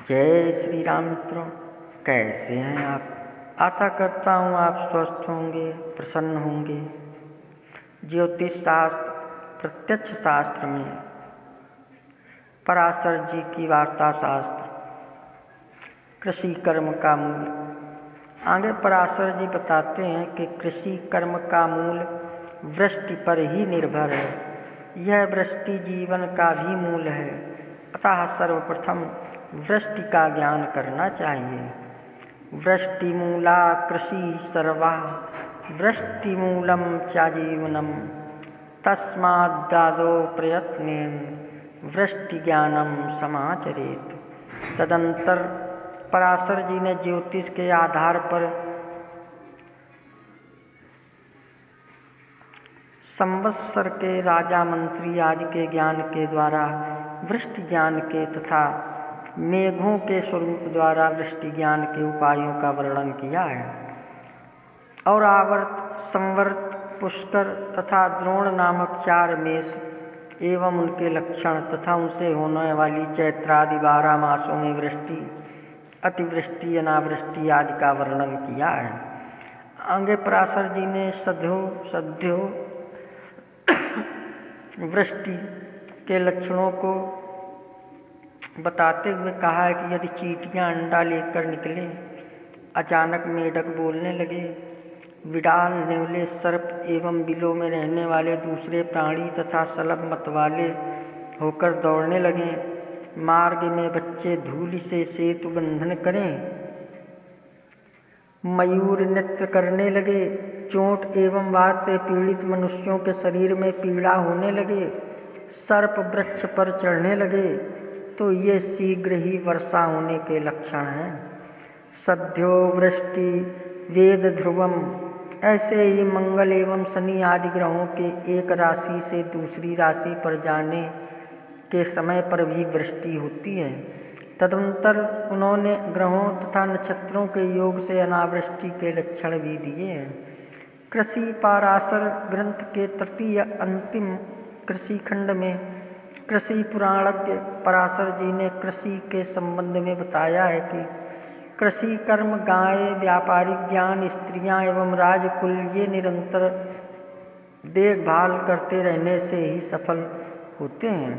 जय श्री राम मित्रों, कैसे हैं आप। आशा करता हूँ आप स्वस्थ होंगे, प्रसन्न होंगे। ज्योतिष शास्त्र प्रत्यक्ष शास्त्र में पराशर जी की वार्ता शास्त्र कृषि कर्म का मूल। आगे पराशर जी बताते हैं कि कृषि कर्म का मूल वृष्टि पर ही निर्भर है। यह वृष्टि जीवन का भी मूल है। अतः सर्वप्रथम वृष्टि का ज्ञान करना चाहिए। वृष्टि मूला कृषि सर्वा वृष्टिमूलम च जीवनम तस्माद्दादो प्रयत्नेन वृष्टि ज्ञानम समाचरेत। तदंतर पराशर जी ने ज्योतिष के आधार पर संवत्सर के राजा मंत्री आदि के ज्ञान के द्वारा वृष्टि ज्ञान के तथा मेघों के स्वरूप द्वारा वृष्टि ज्ञान के उपायों का वर्णन किया है। और आवर्त, संवर्त, पुष्कर तथा द्रोण नामक 4 मेष एवं उनके लक्षण तथा उनसे होने वाली चैत्रादि 12 मासों में वृष्टि, अतिवृष्टि, अनावृष्टि आदि का वर्णन किया है। आगे पराशर जी ने सद्यो वृष्टि के लक्षणों को बताते हुए कहा है कि यदि चींटियां अंडा लेकर निकलें, अचानक मेढक बोलने लगे, बिडाल, नेवले, सर्प एवं बिलों में रहने वाले दूसरे प्राणी तथा शलभ मत वाले होकर दौड़ने लगें, मार्ग में बच्चे धूलि से सेतु बंधन करें, मयूर नृत्य करने लगे, चोट एवं वात से पीड़ित मनुष्यों के शरीर में पीड़ा होने लगे, सर्प वृक्ष पर चढ़ने लगे, तो ये शीघ्र ही वर्षा होने के लक्षण हैं। सद्यो वृष्टि वेद ध्रुवम। ऐसे ही मंगल एवं शनि आदि ग्रहों के एक राशि से दूसरी राशि पर जाने के समय पर भी वृष्टि होती है। तदनंतर उन्होंने ग्रहों तथा नक्षत्रों के योग से अनावृष्टि के लक्षण भी दिए हैं। कृषि पराशर ग्रंथ के तृतीय अंतिम कृषि खंड में कृषि पुराणज्ञ पराशर जी ने कृषि के संबंध में बताया है कि कृषि कर्म, गाय, व्यापारिक ज्ञान, स्त्रियां एवं राजकुल ये निरंतर देखभाल करते रहने से ही सफल होते हैं।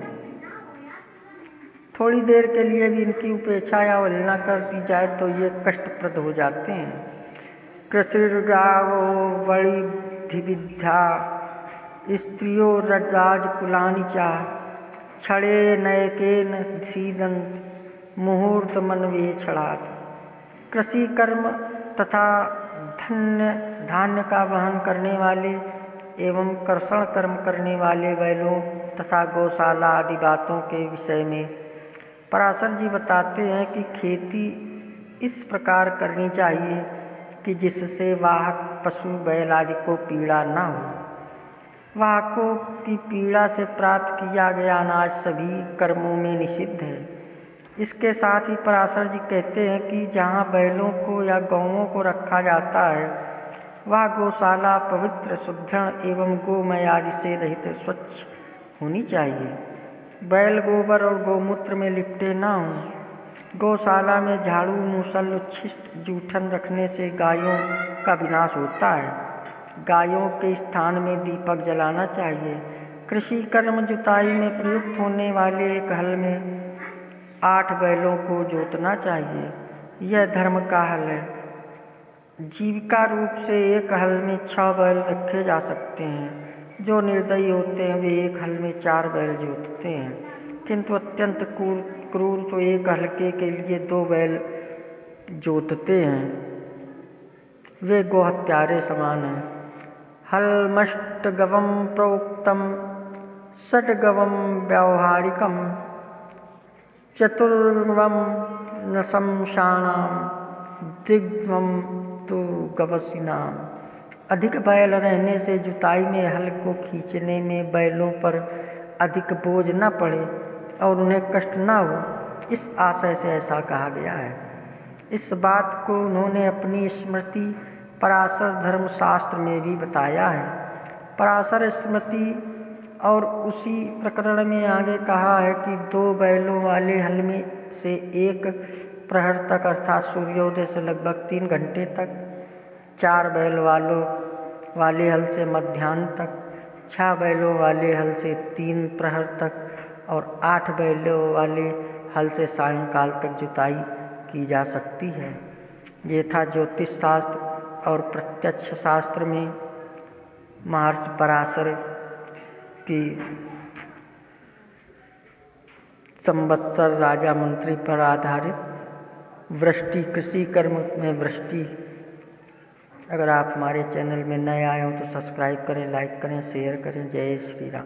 थोड़ी देर के लिए भी इनकी उपेक्षा या अवहेलना कर दी जाए तो ये कष्टप्रद हो जाते हैं। कृषिर्गावो वणिधिविद्या स्त्रियो राजकुलानि च क्षणे नयकेन सीदंत मुहूर्त मनवे क्षणात्। कृषि कर्म तथा धान्य का वहन करने वाले एवं कर्षण कर्म करने वाले बैलों तथा गौशाला आदि बातों के विषय में पराशर जी बताते हैं कि खेती इस प्रकार करनी चाहिए कि जिससे वाहक पशु बैल आदि को पीड़ा न हो। वाहकों की पीड़ा से प्राप्त किया गया अनाज सभी कर्मों में निषिद्ध है। इसके साथ ही पराशर जी कहते हैं कि जहाँ बैलों को या गौओं को रखा जाता है वह गौशाला पवित्र, सुदृढ़ एवं गोमय आदि से रहित स्वच्छ होनी चाहिए। बैल गोबर और गौमूत्र में लिपटे न हों। गौशाला में झाड़ू, मूसल, उच्छिष्ट, जूठन रखने से गायों का विनाश होता है। गायों के स्थान में दीपक जलाना चाहिए। कृषि कर्म जुताई में प्रयुक्त होने वाले एक हल में 8 बैलों को जोतना चाहिए। यह धर्म का हल है। जीविका रूप से एक हल में 6 बैल रखे जा सकते हैं। जो निर्दयी होते हैं वे एक हल में 4 बैल जोतते हैं, किंतु अत्यंत क्रूर तो एक हलके के लिए 2 बैल जोतते हैं। वे गोहत्यारे समान हैं। हलमष्टगवम प्रोक्तम षड्गवम व्यावहारिकम चतुर्वम नशंसाणाम दिग्वम तो गवसिनाम। अधिक बैल रहने से जुताई में हल को खींचने में बैलों पर अधिक बोझ न पड़े और उन्हें कष्ट न हो, इस आशय से ऐसा कहा गया है। इस बात को उन्होंने अपनी स्मृति पराशर धर्मशास्त्र में भी बताया है। पराशर स्मृति और उसी प्रकरण में आगे कहा है कि 2 बैलों वाले हल में से 1 प्रहर तक अर्थात सूर्योदय से लगभग 3 घंटे तक, 4 बैल वाले हल से मध्याह्न तक, 6 बैलों वाले हल से 3 प्रहर तक और 8 बैलों वाले हल से सायंकाल तक जुताई की जा सकती है। ये था ज्योतिष शास्त्र और प्रत्यक्ष शास्त्र में महर्षि पराशर की संवत्सर राजा मंत्री पर आधारित वृष्टि, कृषि कर्म में वृष्टि। अगर आप हमारे चैनल में नए आए हो तो सब्सक्राइब करें, लाइक करें, शेयर करें। जय श्री राम।